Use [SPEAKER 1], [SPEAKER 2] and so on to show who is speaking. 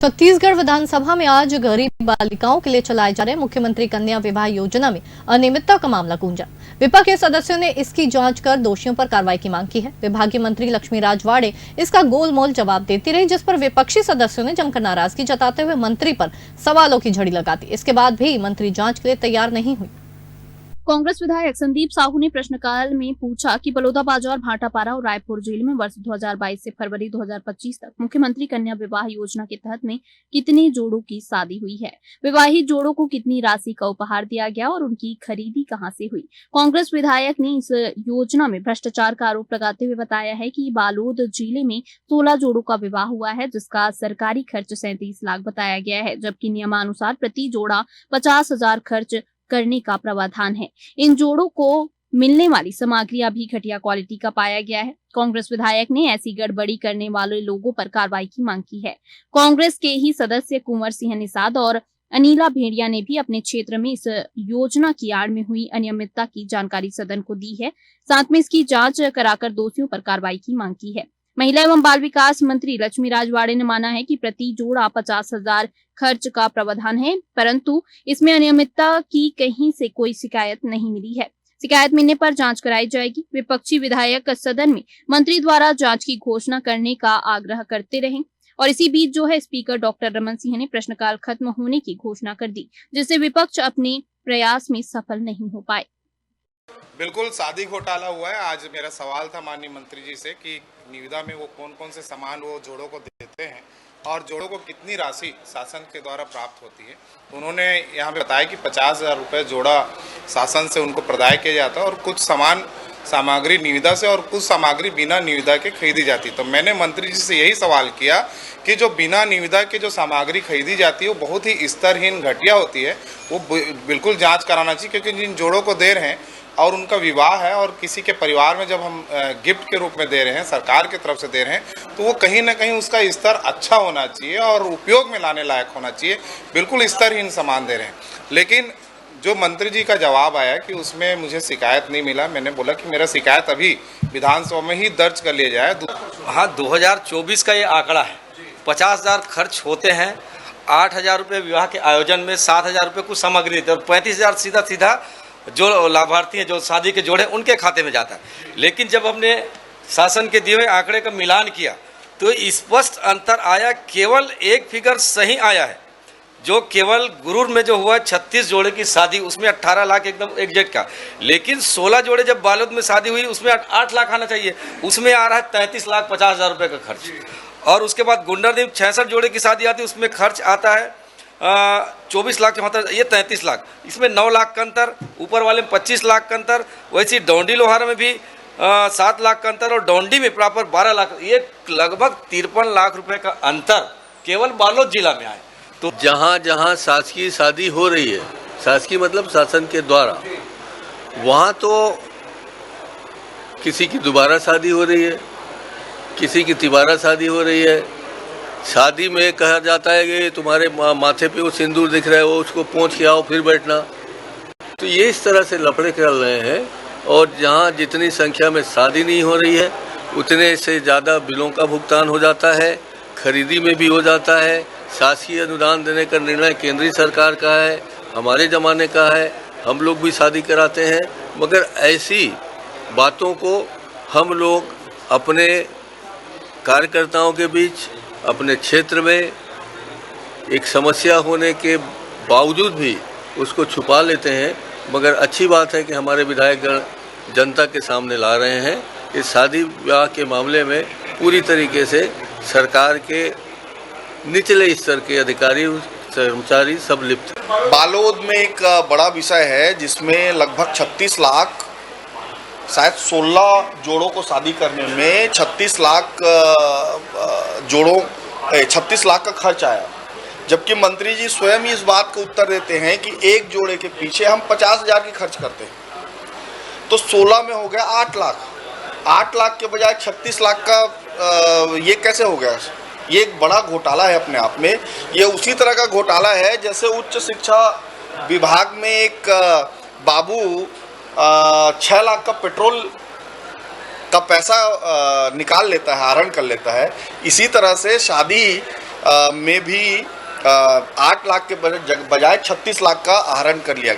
[SPEAKER 1] छत्तीसगढ़ विधानसभा में आज गरीब बालिकाओं के लिए चलाए जा रहे मुख्यमंत्री कन्या विवाह योजना में अनियमितता का मामला गूंजा। विपक्ष के सदस्यों ने इसकी जांच कर दोषियों पर कार्रवाई की मांग की है। विभागीय मंत्री लक्ष्मी राज वाड़े इसका गोलमोल जवाब देती रही, जिस पर विपक्षी सदस्यों ने जमकर नाराजगी जताते हुए मंत्री पर सवालों की झड़ी लगा दी। इसके बाद भी मंत्री जांच के लिए तैयार नहीं हुई।
[SPEAKER 2] कांग्रेस विधायक संदीप साहू ने प्रश्नकाल में पूछा कि बलौदाबाजार, भाटापारा और रायपुर जेल में वर्ष 2022 से फरवरी 2025 तक मुख्यमंत्री कन्या विवाह योजना के तहत में कितने जोड़ों की शादी हुई है, विवाहित जोड़ों को कितनी राशि का उपहार दिया गया और उनकी खरीदी कहां से हुई। कांग्रेस विधायक ने इस योजना में भ्रष्टाचार का आरोप लगाते हुए बताया है कि बालोद जिले में 16 जोड़ों का विवाह हुआ है, जिसका सरकारी खर्च 37 लाख बताया गया है, जबकि नियमानुसार प्रति जोड़ा 50,000 खर्च करने का प्रावधान है। इन जोड़ों को मिलने वाली सामग्रियां भी घटिया क्वालिटी का पाया गया है। कांग्रेस विधायक ने ऐसी गड़बड़ी करने वाले लोगों पर कार्रवाई की मांग की है। कांग्रेस के ही सदस्य कुंवर सिंह निषाद और अनिला भेड़िया ने भी अपने क्षेत्र में इस योजना की आड़ में हुई अनियमितता की जानकारी सदन को दी है। साथ में इसकी जांच कराकर दोषियों पर कार्रवाई की मांग की है। महिला एवं बाल विकास मंत्री लक्ष्मी राज वाड़े ने माना है कि प्रति जोड़ा 50,000 खर्च का प्रावधान है, परंतु इसमें अनियमितता की कहीं से कोई शिकायत नहीं मिली है। शिकायत मिलने पर जांच कराई जाएगी। विपक्षी विधायक सदन में मंत्री द्वारा जांच की घोषणा करने का आग्रह करते रहे और इसी बीच स्पीकर डॉक्टर रमन सिंह ने प्रश्नकाल खत्म होने की घोषणा कर दी, जिससे विपक्ष अपने प्रयास में सफल नहीं हो पाए।
[SPEAKER 3] बिल्कुल शादी घोटाला हुआ है। आज मेरा सवाल था माननीय मंत्री जी से कि निविदा में वो कौन कौन से सामान वो जोड़ों को देते हैं और जोड़ों को कितनी राशि शासन के द्वारा प्राप्त होती है। तो उन्होंने यहाँ पे बताया कि 50,000 रुपये जोड़ा शासन से उनको प्रदाय किया जाता है और कुछ सामग्री निविदा से और कुछ सामग्री बिना निविदा के खरीदी जाती। तो मैंने मंत्री जी से यही सवाल किया कि जो बिना निविदा के जो सामग्री खरीदी जाती है वो बहुत ही स्तरहीन, घटिया होती है, वो बिल्कुल जाँच कराना चाहिए, क्योंकि जिन जोड़ों को दे रहे हैं और उनका विवाह है और किसी के परिवार में जब हम गिफ्ट के रूप में दे रहे हैं, सरकार की तरफ से दे रहे हैं, तो वो कहीं ना कहीं उसका स्तर अच्छा होना चाहिए और उपयोग में लाने लायक होना चाहिए। बिल्कुल स्तरहीन सामान दे रहे हैं। लेकिन जो मंत्री जी का जवाब आया कि उसमें मुझे शिकायत नहीं मिला, मैंने बोला कि मेरा शिकायत अभी विधानसभा में ही दर्ज कर लिया जाए।
[SPEAKER 4] हाँ, 2024 का ये आंकड़ा है। 50,000 खर्च होते हैं, 8,000 रुपये विवाह के आयोजन में, 7,000 रुपये कुछ सामग्री देते हैं और 35,000 सीधा जो लाभार्थी हैं, जो शादी के जोड़े, उनके खाते में जाता है। लेकिन जब हमने शासन के दिए हुए आंकड़े का मिलान किया तो स्पष्ट अंतर आया। केवल एक फिगर सही आया है, जो केवल गुरूर में जो हुआ 36 जोड़े की शादी, उसमें 18 लाख एकदम एग्जैक्ट का। लेकिन 16 जोड़े जब बालोद में शादी हुई उसमें 8 लाख आना चाहिए, उसमें आ रहा है 33,50,000 रुपये का खर्च। और उसके बाद गुंडरदेव 66 जोड़े की शादी आती है, उसमें खर्च आता है 24 लाख, मतलब ये 33 लाख। इसमें 9 लाख का अंतर, ऊपर वाले में 25 लाख का अंतर। वैसे डोंडी लोहारा में भी 7 लाख का अंतर और डोंडी में प्रॉपर 12 लाख। ये लगभग 53 लाख रुपए का अंतर केवल बालोद जिला में आए।
[SPEAKER 5] तो जहाँ जहाँ शासकीय शादी हो रही है, शासकीय मतलब शासन के द्वारा, वहाँ तो किसी की दोबारा शादी हो रही है, किसी की तिबारा शादी हो रही है। शादी में कहा जाता है कि तुम्हारे माथे पे वो सिंदूर दिख रहा है, वो उसको पोंछ के आओ फिर बैठना। तो ये इस तरह से लफड़े चल रहे हैं। और जहाँ जितनी संख्या में शादी नहीं हो रही है, उतने से ज़्यादा बिलों का भुगतान हो जाता है, खरीदी में भी हो जाता है। शासकीय अनुदान देने का निर्णय केंद्रीय सरकार का है, हमारे ज़माने का है, हम लोग भी शादी कराते हैं। मगर ऐसी बातों को हम लोग अपने कार्यकर्ताओं के बीच, अपने क्षेत्र में एक समस्या होने के बावजूद भी उसको छुपा लेते हैं। मगर अच्छी बात है कि हमारे विधायकगण जनता के सामने ला रहे हैं। इस शादी विवाह के मामले में पूरी तरीके से सरकार के निचले स्तर के अधिकारी, कर्मचारी सब लिप्त हैं।
[SPEAKER 6] बालोद में एक बड़ा विषय है जिसमें लगभग 36 लाख, शायद 16 जोड़ों को शादी करने में 36 लाख का खर्च आया। जबकि मंत्री जी स्वयं इस बात को उत्तर देते हैं कि एक जोड़े के पीछे हम 50,000 की खर्च करते हैं। तो 16 में हो गया 8 लाख। 8 लाख के बजाय 36 लाख का ये कैसे हो गया? ये एक बड़ा घोटाला है अपने आप में। ये उसी तरह का घोटाला है जैसे उच्च शिक्षा विभाग में एक बाबू 6 लाख का पेट्रोल का पैसा निकाल लेता है, आहरण कर लेता है। इसी तरह से शादी में भी 8 लाख के बजाय 36 लाख का आहरण कर लिया गया।